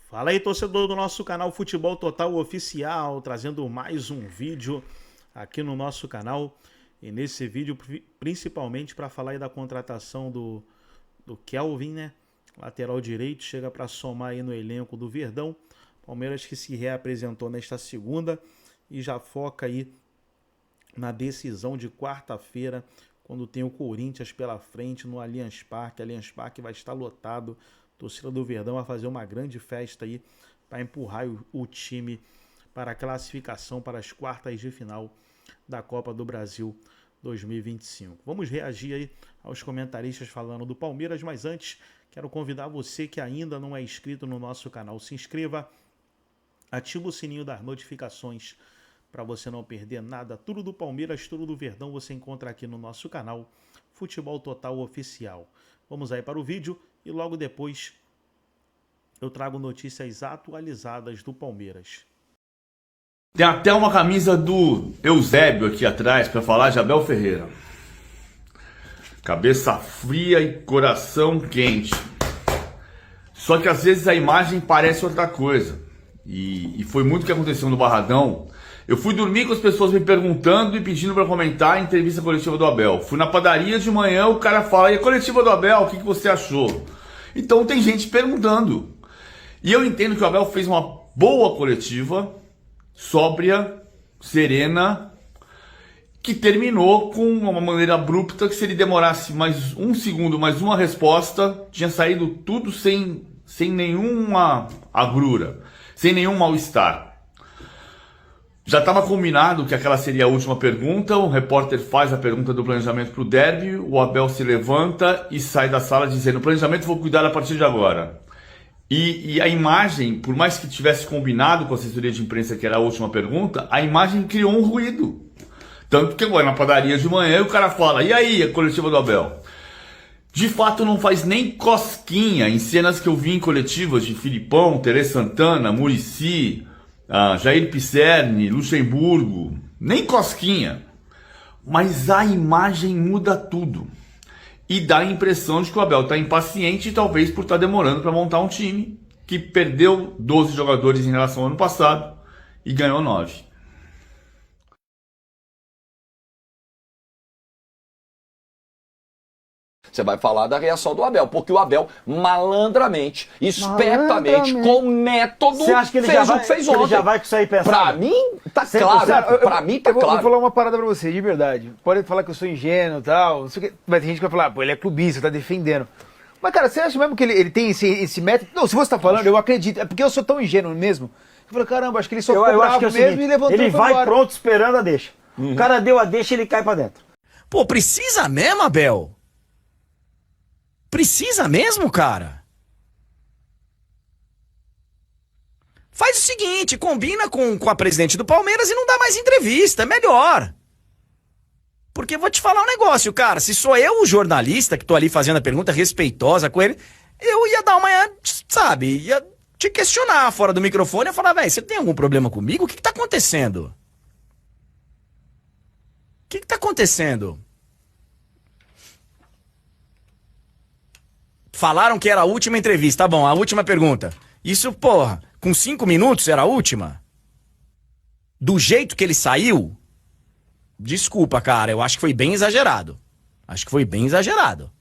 Fala aí, torcedor do nosso canal Futebol Total Oficial, trazendo mais um vídeo aqui no nosso canal. E nesse vídeo, principalmente para falar aí da contratação do Kelvin, né? Lateral direito, chega para somar aí no elenco do Verdão. Palmeiras que se reapresentou nesta segunda e já foca aí na decisão de quarta-feira, quando tem o Corinthians pela frente no Allianz Parque. Allianz Parque vai estar lotado. A torcida do Verdão vai fazer uma grande festa aí para empurrar o time para a classificação para as quartas de final da Copa do Brasil 2025. Vamos reagir aí aos comentaristas falando do Palmeiras, mas antes quero convidar você que ainda não é inscrito no nosso canal, se inscreva, ativa o sininho das notificações para você não perder nada. Tudo do Palmeiras, tudo do Verdão você encontra aqui no nosso canal Futebol Total Oficial. Vamos aí para o vídeo e logo depois eu trago notícias atualizadas do Palmeiras. Tem até uma camisa do Eusébio aqui atrás para falar de Abel Ferreira. Cabeça fria e coração quente. Só que às vezes a imagem parece outra coisa. E foi muito o que aconteceu no Barradão. Eu fui dormir com as pessoas me perguntando e pedindo para comentar a entrevista coletiva do Abel. Fui na padaria de manhã, o cara fala: e a coletiva do Abel, o que você achou? Então tem gente perguntando. E eu entendo que o Abel fez uma boa coletiva, sóbria, serena, que terminou com uma maneira abrupta, que se ele demorasse mais um segundo, mais uma resposta, tinha saído tudo sem nenhuma agrura, sem nenhum mal-estar. Já estava combinado que aquela seria a última pergunta, o repórter faz a pergunta do planejamento para o derby, o Abel se levanta e sai da sala dizendo: o planejamento vou cuidar a partir de agora. E a imagem, por mais que tivesse combinado com a assessoria de imprensa que era a última pergunta, a imagem criou um ruído. Tanto que agora na padaria de manhã o cara fala: e aí, a coletiva do Abel? De fato não faz nem cosquinha em cenas que eu vi em coletivas de Filipão, Terê Santana, Muricy, Jair Pisserni, Luxemburgo, nem cosquinha. Mas a imagem muda tudo. E dá a impressão de que o Abel está impaciente, talvez por estar demorando para montar um time que perdeu 12 jogadores em relação ao ano passado e ganhou 9. Você vai falar da reação do Abel, porque o Abel malandramente, espertamente, com método, você acha que ele fez já o que fez ontem. Ele já vai com isso aí pensando? Pra mim, tá 100%. claro. Pra mim, tá claro. Vou falar uma parada pra você, de verdade. Pode falar que eu sou ingênuo e tal, não sei o que. Mas tem gente que vai falar: pô, ele é clubista, tá defendendo. Mas, cara, você acha mesmo que ele tem esse método? Não, se você tá falando, eu acredito. É porque eu sou tão ingênuo mesmo. Eu falo: caramba, acho que ele só ficou eu acho que é o mesmo seguinte, e levantou. ele vai pronto esperando a deixa. Uhum. O cara deu a deixa, ele cai pra dentro. Pô, precisa mesmo, Abel? Precisa mesmo, cara? Faz o seguinte, combina com a presidente do Palmeiras e não dá mais entrevista, é melhor. Porque vou te falar um negócio, cara, se sou eu o jornalista que tô ali fazendo a pergunta respeitosa com ele, eu ia dar uma, sabe, ia te questionar fora do microfone e falar: velho, você tem algum problema comigo? O que tá acontecendo? O que tá acontecendo? Falaram que era a última entrevista. Tá bom, a última pergunta. Isso, porra, com 5 minutos era a última? Do jeito que ele saiu? Desculpa, cara, eu acho que foi bem exagerado. Acho que foi bem exagerado.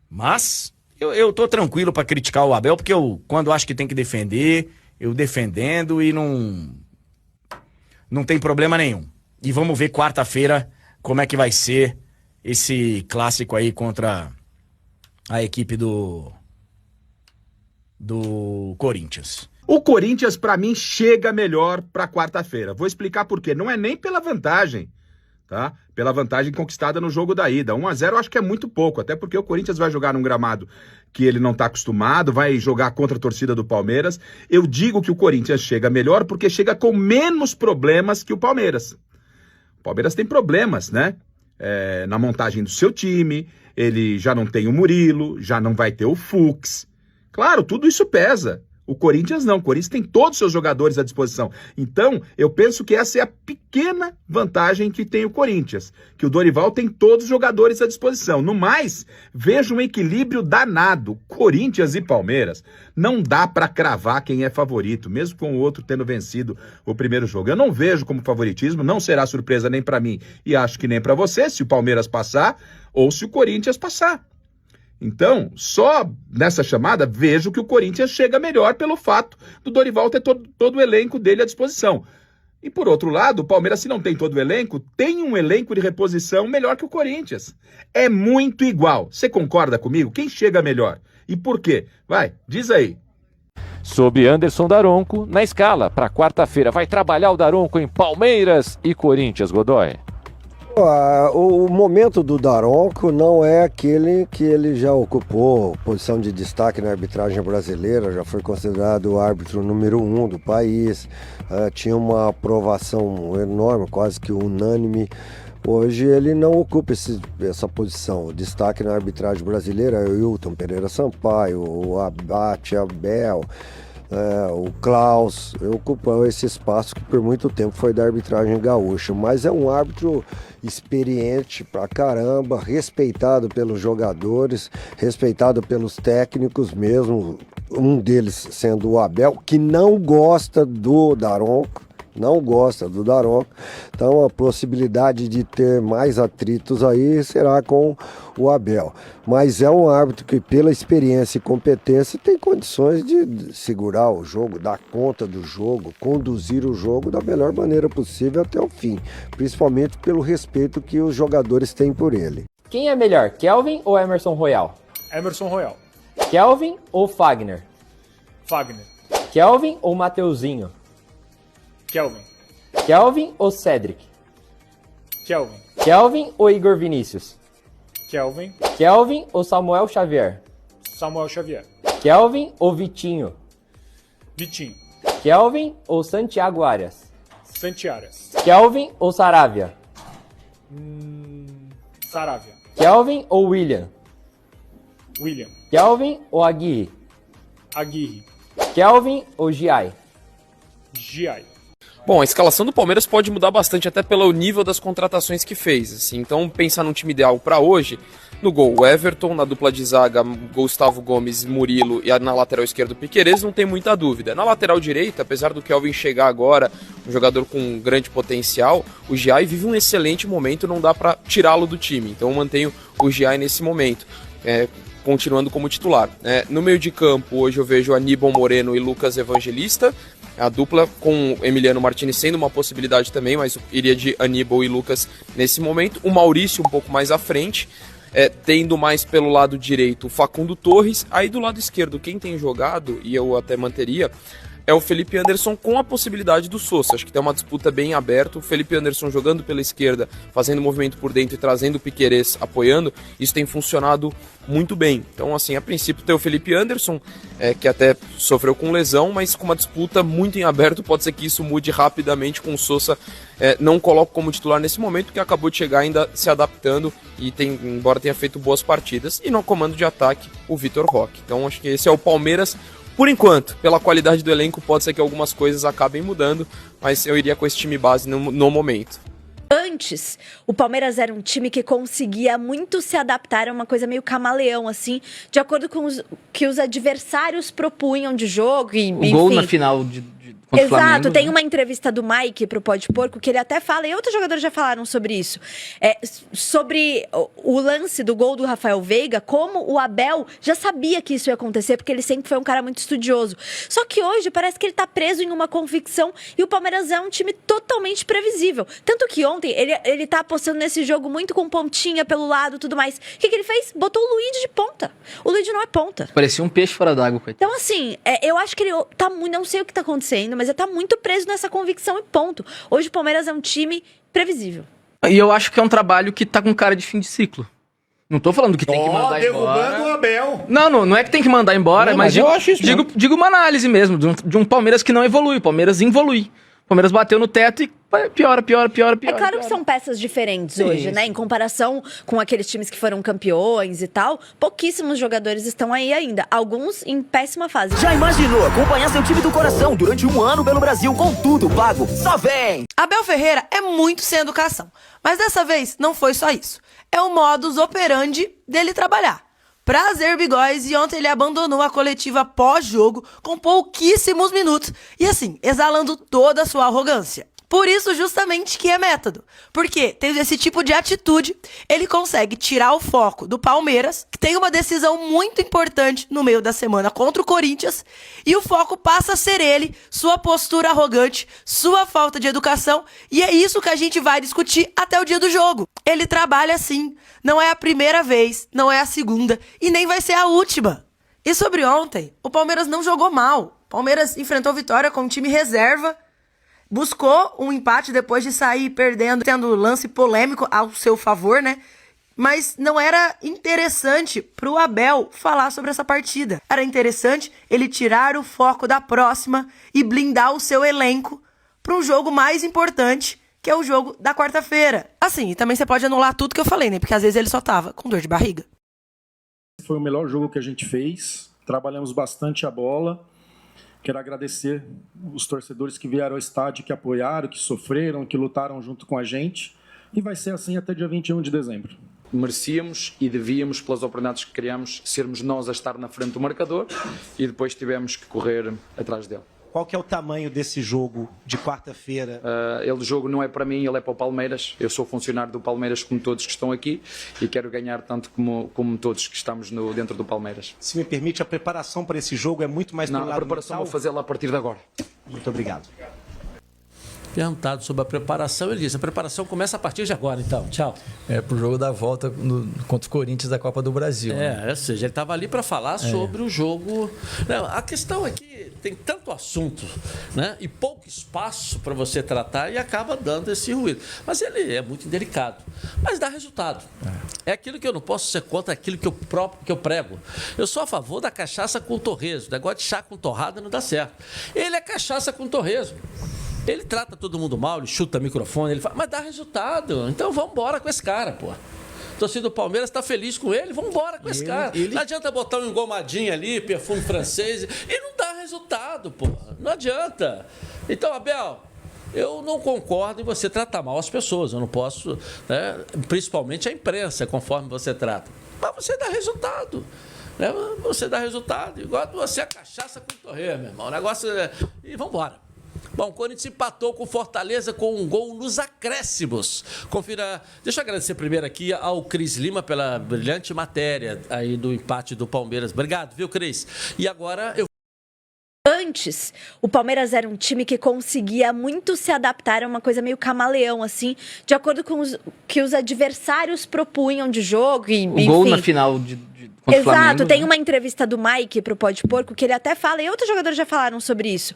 Mas eu tô tranquilo pra criticar o Abel, porque quando acho que tem que defender, eu defendendo e não tem problema nenhum. E vamos ver quarta-feira como é que vai ser esse clássico aí contra a equipe do Corinthians. O Corinthians, pra mim, chega melhor pra quarta-feira. Vou explicar por quê. Não é nem pela vantagem, tá? Pela vantagem conquistada no jogo da ida. 1-0 eu acho que é muito pouco, até porque o Corinthians vai jogar num gramado que ele não tá acostumado, vai jogar contra a torcida do Palmeiras. Eu digo que o Corinthians chega melhor porque chega com menos problemas que o Palmeiras. O Palmeiras tem problemas, né? Na montagem do seu time, ele já não tem o Murilo, já não vai ter o Fux. Claro, tudo isso pesa. O Corinthians não, o Corinthians tem todos os seus jogadores à disposição. Então, eu penso que essa é a pequena vantagem que tem o Corinthians, que o Dorival tem todos os jogadores à disposição. No mais, vejo um equilíbrio danado. Corinthians e Palmeiras, não dá para cravar quem é favorito, mesmo com o outro tendo vencido o primeiro jogo. Eu não vejo como favoritismo, não será surpresa nem para mim e acho que nem para você, se o Palmeiras passar ou se o Corinthians passar. Então, só nessa chamada, vejo que o Corinthians chega melhor pelo fato do Dorival ter todo o elenco dele à disposição. E por outro lado, o Palmeiras, se não tem todo o elenco, tem um elenco de reposição melhor que o Corinthians. É muito igual. Você concorda comigo? Quem chega melhor? E por quê? Vai, diz aí. Sob Anderson Daronco, na escala para quarta-feira. Vai trabalhar o Daronco em Palmeiras e Corinthians, Godoy. O momento do Daronco não é aquele que ele já ocupou posição de destaque na arbitragem brasileira, já foi considerado o árbitro número 1 do país, tinha uma aprovação enorme, quase que unânime. Hoje ele não ocupa essa posição. O destaque na arbitragem brasileira é o Hilton Pereira Sampaio, o Abate Abel, o Klaus, ocupou esse espaço que por muito tempo foi da arbitragem gaúcha, mas é um árbitro experiente pra caramba, respeitado pelos jogadores, respeitado pelos técnicos mesmo, um deles sendo o Abel, que não gosta do Daronco, então a possibilidade de ter mais atritos aí será com o Abel, mas é um árbitro que pela experiência e competência tem condições de segurar o jogo, dar conta do jogo, conduzir o jogo da melhor maneira possível até o fim, principalmente pelo respeito que os jogadores têm por ele. Quem é melhor, Kelvin ou Emerson Royal? Emerson Royal. Kelvin ou Fagner? Fagner. Kelvin ou Mateuzinho? Kelvin. Kelvin ou Cedric? Kelvin. Kelvin ou Igor Vinícius? Kelvin. Kelvin ou Samuel Xavier? Samuel Xavier. Kelvin ou Vitinho? Vitinho. Kelvin ou Santiago Arias? Santiago. Kelvin ou Saravia? Saravia. Kelvin ou William? William. Kelvin ou Aguirre? Aguirre. Kelvin ou Giai? Giai. Bom, a escalação do Palmeiras pode mudar bastante até pelo nível das contratações que fez. Assim. Então, pensar num time ideal para hoje, no gol o Everton, na dupla de zaga Gustavo Gomes, Murilo e na lateral esquerda o Piquerez, não tem muita dúvida. Na lateral direita, apesar do Kelvin chegar agora, um jogador com grande potencial, o Giai vive um excelente momento, não dá para tirá-lo do time. Então, eu mantenho o Giai nesse momento. Continuando como titular. No meio de campo, hoje eu vejo Aníbal Moreno e Lucas Evangelista, a dupla com Emiliano Martinez sendo uma possibilidade também, mas iria de Aníbal e Lucas nesse momento. O Maurício um pouco mais à frente, tendo mais pelo lado direito o Facundo Torres. Aí do lado esquerdo, quem tem jogado, e eu até manteria, é o Felipe Anderson com a possibilidade do Sousa. Acho que tem uma disputa bem aberta. O Felipe Anderson jogando pela esquerda, fazendo movimento por dentro e trazendo o Piquerez apoiando, isso tem funcionado muito bem. Então, assim, a princípio tem o Felipe Anderson, que até sofreu com lesão, mas com uma disputa muito em aberto, pode ser que isso mude rapidamente com o Sousa. Não coloco como titular nesse momento, porque acabou de chegar ainda se adaptando e embora tenha feito boas partidas. E no comando de ataque, o Vitor Roque. Então, acho que esse é o Palmeiras. Por enquanto, pela qualidade do elenco, pode ser que algumas coisas acabem mudando, mas eu iria com esse time base no momento. Antes, o Palmeiras era um time que conseguia muito se adaptar a uma coisa meio camaleão, assim, de acordo com o que os adversários propunham de jogo. E, o gol na final Exato, Flamengo, tem né? uma entrevista do Mike pro Pó de Porco que ele até fala, e outros jogadores já falaram sobre isso, sobre o lance do gol do Rafael Veiga, como o Abel já sabia que isso ia acontecer, porque ele sempre foi um cara muito estudioso. Só que hoje parece que ele tá preso em uma convicção e o Palmeiras é um time totalmente previsível. Tanto que ontem ele tá apostando nesse jogo muito com pontinha pelo lado e tudo mais. O que ele fez? Botou o Luigi de ponta. O Luigi não é ponta. Parecia um peixe fora d'água, coitado. Então, assim, eu acho que ele tá muito. Não sei o que tá acontecendo, mas ele tá muito preso nessa convicção e ponto. Hoje o Palmeiras é um time previsível. E eu acho que é um trabalho que tá com cara de fim de ciclo. Não tô falando que tem que mandar derrubando embora. o Abel. Não é que tem que mandar embora, Não, mas eu acho isso digo uma análise mesmo, de um Palmeiras que não evolui. O Palmeiras involui. O Palmeiras bateu no teto e piora. É claro que são peças diferentes hoje, né? Em comparação com aqueles times que foram campeões e tal, pouquíssimos jogadores estão aí ainda. Alguns em péssima fase. Já imaginou acompanhar seu time do coração durante um ano pelo Brasil com tudo pago? Só vem! Abel Ferreira é muito sem educação. Mas dessa vez não foi só isso. É o modus operandi dele trabalhar. Prazer, Bigóis, e ontem ele abandonou a coletiva pós-jogo com pouquíssimos minutos e assim, exalando toda a sua arrogância. Por isso, justamente, que é método. Porque, tendo esse tipo de atitude, ele consegue tirar o foco do Palmeiras, que tem uma decisão muito importante no meio da semana contra o Corinthians, e o foco passa a ser ele, sua postura arrogante, sua falta de educação, e é isso que a gente vai discutir até o dia do jogo. Ele trabalha assim, não é a primeira vez, não é a segunda, e nem vai ser a última. E sobre ontem, o Palmeiras não jogou mal. O Palmeiras enfrentou Vitória com um time reserva, buscou um empate depois de sair perdendo, tendo lance polêmico ao seu favor, né? Mas não era interessante pro Abel falar sobre essa partida. Era interessante ele tirar o foco da próxima e blindar o seu elenco para um jogo mais importante, que é o jogo da quarta-feira. Assim, também você pode anular tudo que eu falei, né? Porque às vezes ele só tava com dor de barriga. Foi o melhor jogo que a gente fez. Trabalhamos bastante a bola. Quero agradecer os torcedores que vieram ao estádio, que apoiaram, que sofreram, que lutaram junto com a gente. E vai ser assim até dia 21 de dezembro. Merecíamos e devíamos, pelas oportunidades que criamos, sermos nós a estar na frente do marcador e depois tivemos que correr atrás dele. Qual que é o tamanho desse jogo de quarta-feira? O jogo não é para mim, ele é para o Palmeiras. Eu sou funcionário do Palmeiras como todos que estão aqui e quero ganhar tanto como todos que estamos dentro do Palmeiras. Se me permite, a preparação para esse jogo é muito mais Não, a preparação vou fazê-la a partir de agora. Muito obrigado. Perguntado sobre a preparação, ele disse: a preparação começa a partir de agora, então. Tchau. Pro jogo da volta contra o Corinthians da Copa do Brasil. Ou seja, ele estava ali para falar sobre o jogo. Não, a questão é que tem tanto assunto, né, e pouco espaço para você tratar e acaba dando esse ruído. Mas ele é muito indelicado. Mas dá resultado. É aquilo que eu não posso ser contra, aquilo que eu prego. Eu sou a favor da cachaça com torresmo. O negócio de chá com torrada não dá certo. Ele é cachaça com torresmo. Ele trata todo mundo mal, ele chuta microfone, ele fala, mas dá resultado. Então vamos embora com esse cara, pô. A torcida do Palmeiras está feliz com ele, vamos embora com esse cara. Não adianta botar um engomadinho ali, perfume francês, e não dá resultado, pô. Não adianta. Então, Abel, eu não concordo em você tratar mal as pessoas. Eu não posso, né, principalmente a imprensa, conforme você trata. Mas você dá resultado. Né? Você dá resultado. Igual você a cachaça com torresmo, meu irmão. O negócio é... E vamos embora. Bom, o Corinthians empatou com o Fortaleza com um gol nos acréscimos. Confira. Deixa eu agradecer primeiro aqui ao Cris Lima pela brilhante matéria aí do empate do Palmeiras. Obrigado, viu, Cris? E agora eu... Antes, o Palmeiras era um time que conseguia muito se adaptar a uma coisa meio camaleão, assim, de acordo com os que os adversários propunham de jogo. E, o gol na final contra o Exato, Flamengo, tem né? uma entrevista do Mike pro Pode Porco que ele até fala, e outros jogadores já falaram sobre isso,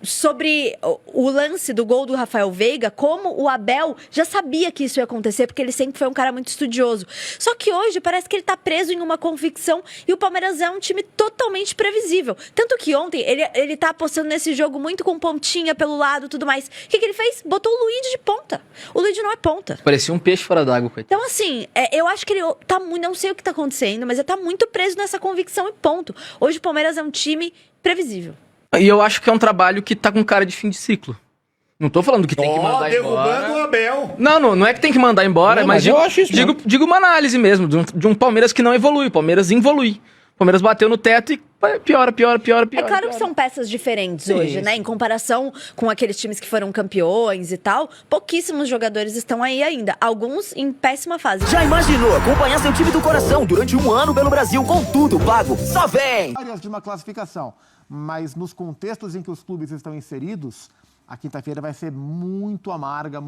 sobre o lance do gol do Rafael Veiga, como o Abel já sabia que isso ia acontecer, porque ele sempre foi um cara muito estudioso. Só que hoje parece que ele tá preso em uma convicção e o Palmeiras é um time totalmente previsível. Tanto que ontem ele tá apostando nesse jogo muito com pontinha pelo lado e tudo mais. O que ele fez? Botou o Luigi de ponta. O Luigi não é ponta. Parecia um peixe fora d'água, coitado. Então, assim, eu acho que ele tá muito. Não sei o que tá acontecendo, mas ele tá muito preso nessa convicção e ponto. Hoje o Palmeiras é um time previsível. E eu acho que é um trabalho que tá com cara de fim de ciclo. Não tô falando que tem que mandar embora. Derrubando o Abel. Não é que tem que mandar embora, Não, mas eu acho isso digo uma análise mesmo, de um Palmeiras que não evolui. O Palmeiras involui. O Palmeiras bateu no teto e piora. É claro que são peças diferentes hoje, né? Em comparação com aqueles times que foram campeões e tal, pouquíssimos jogadores estão aí ainda. Alguns em péssima fase. Já imaginou acompanhar seu time do coração durante um ano pelo Brasil com tudo pago? Só vem! Áreas de uma classificação, mas nos contextos em que os clubes estão inseridos, a quinta-feira vai ser muito amarga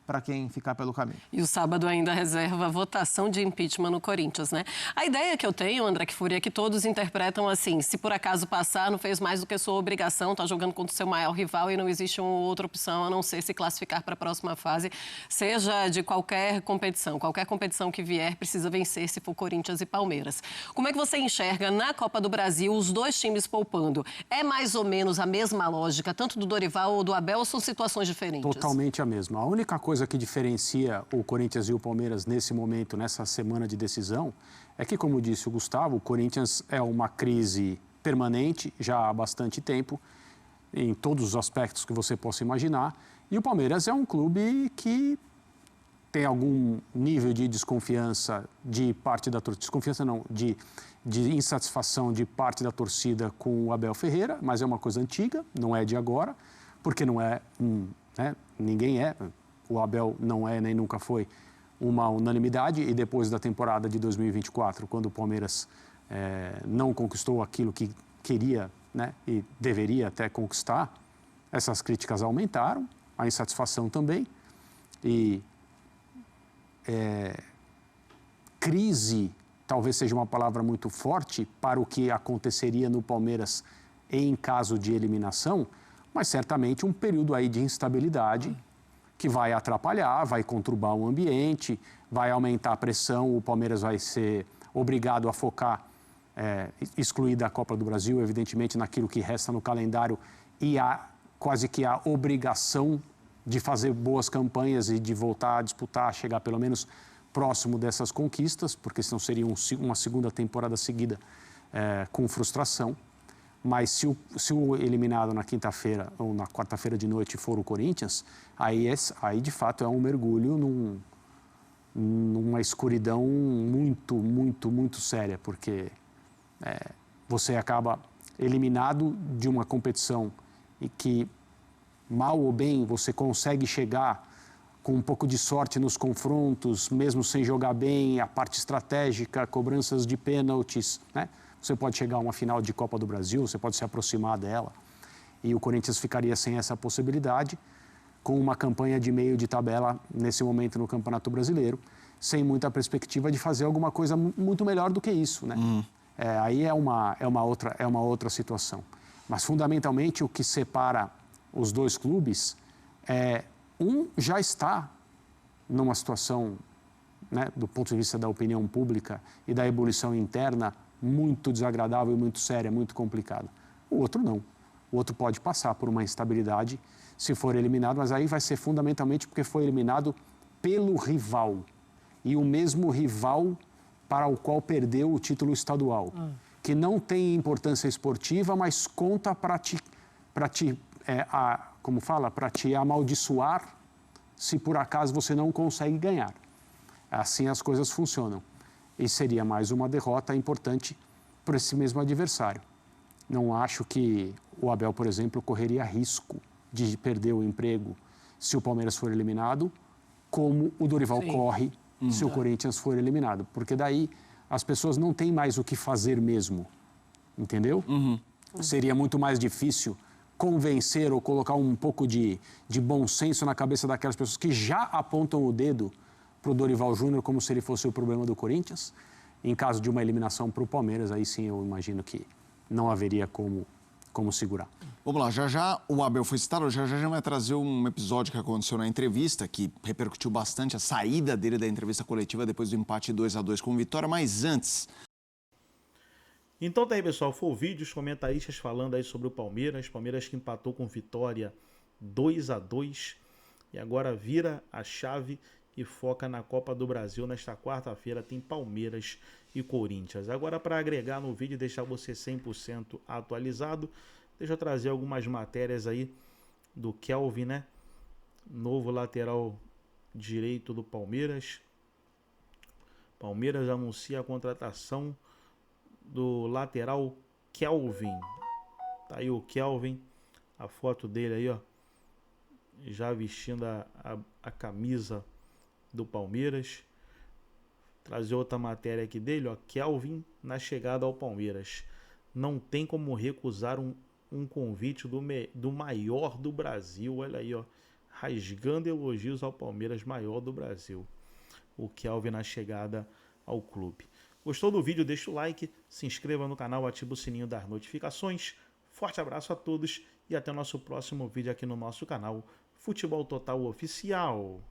para quem ficar pelo caminho. E o sábado ainda reserva a votação de impeachment no Corinthians, né? A ideia que eu tenho, André Kfouri, é que todos interpretam assim, se por acaso passar, não fez mais do que sua obrigação, tá jogando contra o seu maior rival e não existe uma outra opção a não ser se classificar para a próxima fase, seja de qualquer competição que vier precisa vencer se for Corinthians e Palmeiras. Como é que você enxerga na Copa do Brasil os dois times poupando? É mais ou menos a mesma lógica, tanto do Dorival ou do Abel, ou são situações diferentes? Totalmente a mesma. A única coisa que diferencia o Corinthians e o Palmeiras nesse momento, nessa semana de decisão, é que, como disse o Gustavo, o Corinthians é uma crise permanente já há bastante tempo, em todos os aspectos que você possa imaginar, e o Palmeiras é um clube que tem algum nível de desconfiança de parte da torcida, desconfiança não, de insatisfação de parte da torcida com o Abel Ferreira, mas é uma coisa antiga, não é de agora, porque não é, ninguém é, o Abel não é nem nunca foi uma unanimidade, e depois da temporada de 2024, quando o Palmeiras não conquistou aquilo que queria, e deveria até conquistar, essas críticas aumentaram, a insatisfação também, e crise talvez seja uma palavra muito forte para o que aconteceria no Palmeiras em caso de eliminação, mas certamente um período aí de instabilidade que vai atrapalhar, vai conturbar o ambiente, vai aumentar a pressão, o Palmeiras vai ser obrigado a focar, excluir da Copa do Brasil, evidentemente, naquilo que resta no calendário, e quase que a obrigação de fazer boas campanhas e de voltar a disputar, chegar pelo menos próximo dessas conquistas, porque senão seria uma segunda temporada seguida com frustração. Mas se o eliminado na quinta-feira ou na quarta-feira de noite for o Corinthians, aí de fato é um mergulho numa escuridão muito, muito, muito séria, porque você acaba eliminado de uma competição e que, mal ou bem, você consegue chegar com um pouco de sorte nos confrontos, mesmo sem jogar bem, a parte estratégica, cobranças de pênaltis, Você pode chegar a uma final de Copa do Brasil, você pode se aproximar dela. E o Corinthians ficaria sem essa possibilidade, com uma campanha de meio de tabela nesse momento no Campeonato Brasileiro, sem muita perspectiva de fazer alguma coisa muito melhor do que isso, aí é uma outra situação. Mas, fundamentalmente, o que separa os dois clubes já está numa situação, do ponto de vista da opinião pública e da ebulição interna, muito desagradável, muito séria, muito complicada. O outro não. O outro pode passar por uma instabilidade se for eliminado, mas aí vai ser fundamentalmente porque foi eliminado pelo rival. E o mesmo rival para o qual perdeu o título estadual, que não tem importância esportiva, mas conta para te amaldiçoar se por acaso você não consegue ganhar. Assim as coisas funcionam. E seria mais uma derrota importante para esse mesmo adversário. Não acho que o Abel, por exemplo, correria risco de perder o emprego se o Palmeiras for eliminado, como o Dorival corre se o Corinthians for eliminado. Porque daí as pessoas não têm mais o que fazer mesmo. Entendeu? Seria muito mais difícil convencer ou colocar um pouco de bom senso na cabeça daquelas pessoas que já apontam o dedo para o Dorival Júnior como se ele fosse o problema do Corinthians. Em caso de uma eliminação para o Palmeiras, aí sim eu imagino que não haveria como segurar. Vamos lá, já o Abel foi citado, já vai trazer um episódio que aconteceu na entrevista, que repercutiu bastante a saída dele da entrevista coletiva depois do empate 2-2 com o Vitória, mas antes... Então tá aí, pessoal, foi o vídeo, os comentaristas falando aí sobre o Palmeiras que empatou com Vitória 2-2 e agora vira a chave e foca na Copa do Brasil. Nesta quarta-feira tem Palmeiras e Corinthians. Agora, para agregar no vídeo e deixar você 100% atualizado, deixa eu trazer algumas matérias aí do Kelvin, Novo lateral direito do Palmeiras. Palmeiras anuncia a contratação do lateral Kelvin. Tá aí o Kelvin, a foto dele aí, ó, já vestindo a camisa do Palmeiras. Trazer outra matéria aqui dele, ó, Kelvin na chegada ao Palmeiras. Não tem como recusar um convite do maior do Brasil. Olha aí, ó, rasgando elogios ao Palmeiras maior do Brasil. O Kelvin na chegada ao clube. Gostou do vídeo? Deixa o like, se inscreva no canal, ativa o sininho das notificações. Forte abraço a todos e até o nosso próximo vídeo aqui no nosso canal Futebol Total Oficial.